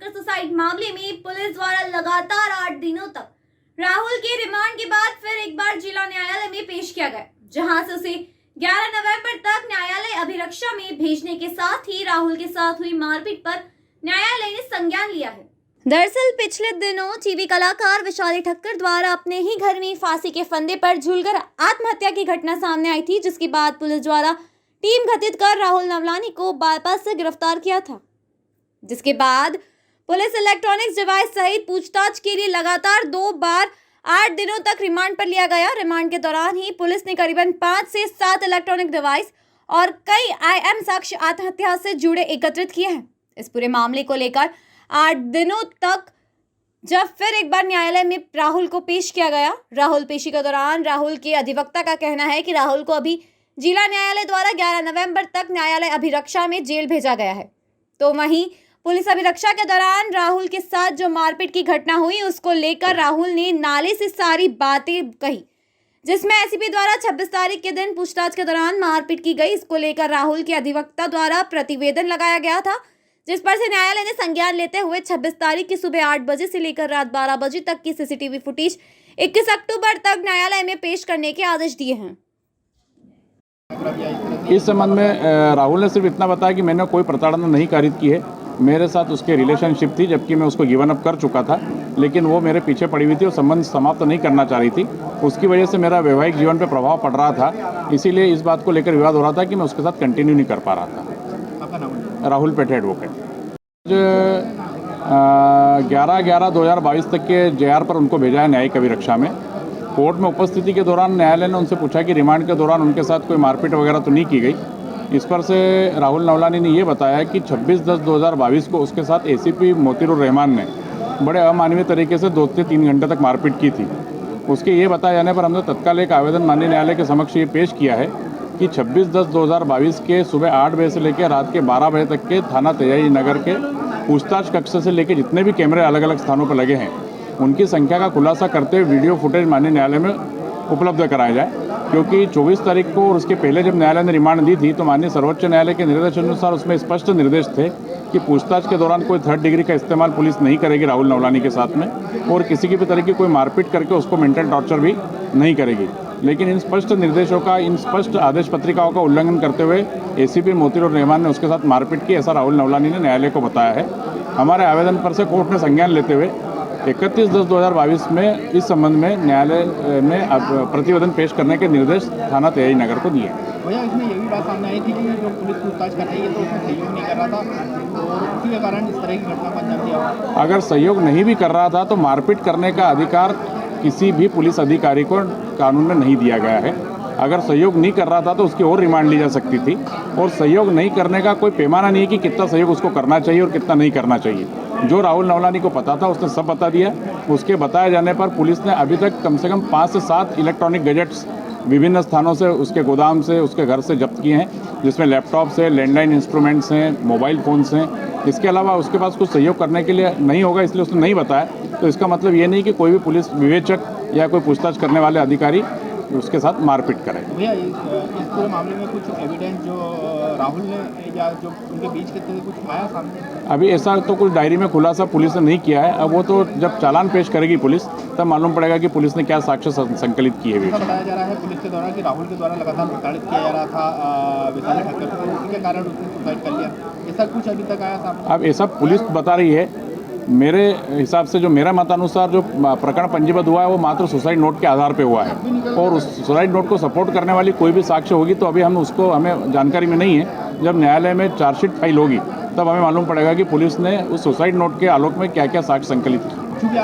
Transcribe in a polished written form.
Thakkar suicide मामले में police द्वारा लगातार 8 दिनों तक राहुल के रिमांड के बाद फिर एक बार जिला न्यायालय में पेश किया गया, जहां से उसे 11 नवंबर तक न्यायालय अभिरक्षा में भेजने के साथ ही राहुल के साथ हुई मारपीट पर न्यायालय ने संज्ञान लिया है। दरअसल पिछले दिनों टीवी कलाकार वैशाली ठक्कर द्वारा अपने ही घर में फांसी के फंदे पर झूलकर आत्महत्या की घटना सामने आई थी, जिसके बाद पुलिस द्वारा टीम गठित कर राहुल नवलानी को बाईपास से गिरफ्तार किया था। जिसके बाद पुलिस इलेक्ट्रॉनिक्स डिवाइस सहित पूछताछ के लिए लगातार 2 बार 8 दिनों तक रिमांड पर लिया गया। रिमांड के दौरान ही पुलिस ने करीबन 5 से 7 इलेक्ट्रॉनिक डिवाइस और कई IM साक्ष्य आत्महत्या से जुड़े एकत्रित किए हैं। इस पूरे मामले को लेकर 8 दिनों तक जब फिर एक बार न्यायालय में राहुल को पेश किया गया, राहुल पेशी के दौरान राहुल के अधिवक्ता का कहना है कि राहुल को अभी जिला न्यायालय द्वारा 11 नवंबर तक न्यायालय अभिरक्षा में जेल भेजा गया है। तो वहीं पुलिस अभिरक्षा के दौरान राहुल के साथ जो मारपीट की घटना हुई, उसको लेकर राहुल ने नाले से सारी बातें कही, जिसमें एसीपी द्वारा 26 तारीख के दिन पूछताछ के दौरान मारपीट की गई। इसको लेकर राहुल के अधिवक्ता द्वारा प्रतिवेदन लगाया गया था, जिस पर से न्यायालय ने संज्ञान लेते हुए 26 तारीख की सुबह 8 बजे से लेकर रात 12 बजे तक की CCTV फुटेज 21 अक्टूबर तक न्यायालय में पेश करने के आदेश दिए हैं। इस संबंध में राहुल ने सिर्फ इतना बताया कि मैंने कोई प्रताड़ना नहीं कारित की है, मेरे साथ उसके रिलेशनशिप थी, जबकि मैं उसको गिवन अप कर चुका था, लेकिन वो मेरे पीछे पड़ी हुई थी और संबंध समाप्त नहीं करना चाह रही थी। उसकी वजह से मेरा वैवाहिक जीवन पर प्रभाव पड़ रहा था, इसीलिए इस बात को लेकर विवाद हो रहा था कि मैं उसके साथ कंटिन्यू नहीं कर पा रहा था। राहुल पेठे एडवोकेट। 11/11/2022 तक के JR पर उनको भेजा है न्यायिक अभिरक्षा में। कोर्ट में उपस्थिति के दौरान न्यायालय ने उनसे पूछा कि रिमांड के दौरान उनके साथ कोई मारपीट वगैरह तो नहीं की गई। इस पर से राहुल नवलानी ने ये बताया कि 26/10/2022 को उसके साथ ACP मोतीरुर रहमान ने बड़े अमानवीय तरीके से 2 से 3 घंटे तक मारपीट की थी। उसके ये बताए जाने पर हमने तत्काल एक आवेदन माननीय न्यायालय के समक्ष ये पेश किया है कि 26/10/2022 के सुबह 8 बजे से लेकर रात के 12 बजे तक के थाना तेजाई नगर के पूछताछ कक्ष से लेकर जितने भी कैमरे अलग अलग स्थानों पर लगे हैं, उनकी संख्या का खुलासा करते हुए वीडियो फुटेज माननीय न्यायालय में उपलब्ध कराया जाए, क्योंकि 24 तारीख को और उसके पहले जब न्यायालय ने रिमांड दी थी तो माननीय सर्वोच्च न्यायालय के निर्देशानुसार उसमें स्पष्ट निर्देश थे कि पूछताछ के दौरान कोई 3rd डिग्री का इस्तेमाल पुलिस नहीं करेगी राहुल नवलानी के साथ में, और किसी की भी तरह की कोई मारपीट करके उसको मेंटल टॉर्चर भी नहीं करेगी। लेकिन इन स्पष्ट निर्देशों का, इन स्पष्ट आदेश पत्रिकाओं का उल्लंघन करते हुए ACP मोतीरुर रहमान ने उसके साथ मारपीट की, ऐसा राहुल नवलानी ने न्यायालय को बताया है। हमारे आवेदन पर से कोर्ट ने संज्ञान लेते हुए 31/10/2022 में इस संबंध में न्यायालय में प्रतिवेदन पेश करने के निर्देश थाना तेजाई नगर को दिए। भैया, इसमें ये भी बात सामने आई थी कि जो पुलिस पूछताछ कर रही है तो उसमें सहयोग नहीं कर रहा था और उसी के कारण इस तरह की घटना को अंजाम दिया। अगर सहयोग नहीं भी कर रहा था तो मारपीट करने का अधिकार किसी भी पुलिस अधिकारी को कानून में नहीं दिया गया है। अगर सहयोग नहीं कर रहा था तो उसकी और रिमांड ली जा सकती थी, और सहयोग नहीं करने का कोई पैमाना नहीं है कि कितना सहयोग उसको करना चाहिए और कितना नहीं करना चाहिए। जो राहुल नवलानी को पता था उसने सब बता दिया। उसके बताए जाने पर पुलिस ने अभी तक कम से कम 5 से 7 इलेक्ट्रॉनिक गैजेट्स विभिन्न स्थानों से, उसके गोदाम से, उसके घर से जब्त किए हैं, जिसमें लैपटॉप्स हैं, लैंडलाइन इंस्ट्रूमेंट्स हैं, मोबाइल फ़ोन्स हैं। इसके अलावा उसके पास कुछ सहयोग करने के लिए नहीं होगा, इसलिए उसने नहीं बताया। तो इसका मतलब ये नहीं कि कोई भी पुलिस विवेचक या कोई पूछताछ करने वाले अधिकारी उसके साथ मारपीट करे। भैया, इस पूरे मामले में कुछ एविडेंस जो राहुल ने या जो उनके बीच के थे कुछ आया सामने? अभी ऐसा तो कुछ डायरी में खुलासा पुलिस ने नहीं किया है। अब वो तो जब चालान पेश करेगी पुलिस, तब मालूम पड़ेगा कि पुलिस ने क्या साक्ष्य संकलित किए हुए। ऐसा बताया जा रहा है पुलिस के द्वारा कि राहुल के द्वारा लगातार प्रताड़ित किया जा रहा था वैशाली ठक्कर को, उसी के कारण उसने सुसाइड कर लिया। ऐसा कुछ अभी तक आया सामने? अब ऐसा पुलिस बता रही है। मेरे हिसाब से, जो मेरा मतानुसार जो प्रकरण पंजीबद्ध हुआ है वो मात्र सुसाइड नोट के आधार पे हुआ है, और उस सुसाइड नोट को सपोर्ट करने वाली कोई भी साक्ष्य होगी तो अभी हमें जानकारी में नहीं है। जब न्यायालय में चार्जशीट फाइल होगी तब हमें मालूम पड़ेगा कि पुलिस ने उस सुसाइड नोट के आलोक में क्या क्या साक्ष्य संकलित किए।